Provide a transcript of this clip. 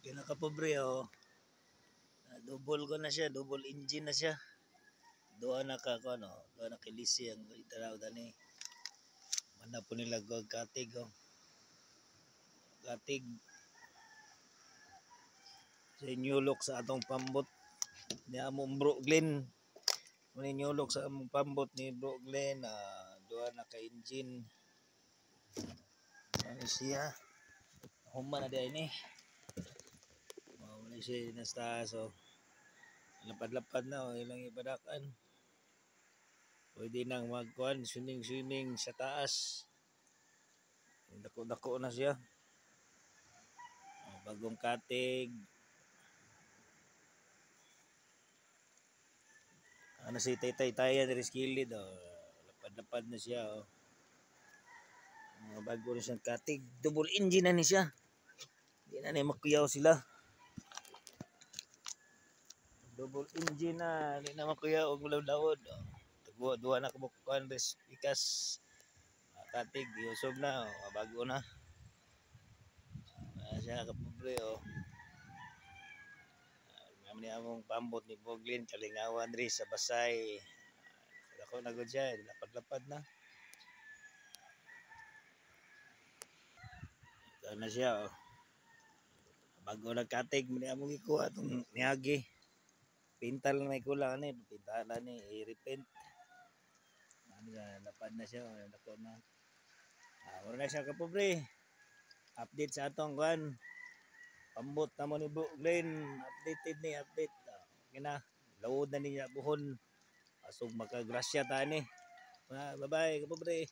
Kinakapobre oh. Double ko na siya, double engine na siya. Doa na ka ko ano, doa na kilisi ang itaraw dani. Mana po nila gog katig oh. Katig sa inyulok sa atong pambot ni among Bro Glenn. Muna inyulok sa among pambot ni Bro Glenn, doa na ka engine. Ano siya? Human na din eh. Wala siya nasta so lapad-lapad na o ilang ipadakan. Pwede nang magkuhan, swimming sa taas. Dako-dako na siya. Bagong katig. Ano si Tay-Tay dari skilid oh. Lapad-lapad na siya oh. Bago na siyang katig. Double engine na ni siya. Hindi na makuyaw sila. Double engine na, hindi na makuyaw og lawod. Duwa na kabukuan res ikas katig usog na bago na. Siya kapobre oh. Kami among pambot ni Boglin kalingawan diri sa Basay. Ako na gud siya, lapad-lapad na. Ito na siya oh. Bago nagkatig mo among ikuha itong niyagi. Pintal na may kulang ni, pintahan ni i-repaint. Lapad na siya, dako na. Wala na siya kapobre. Update sa atong kuan. Pambot na mo ni Bro Glenn, updated ni update. Okay na, lawod na niya buhon. Asog makagrasya ta ni. Bye-bye kapobre.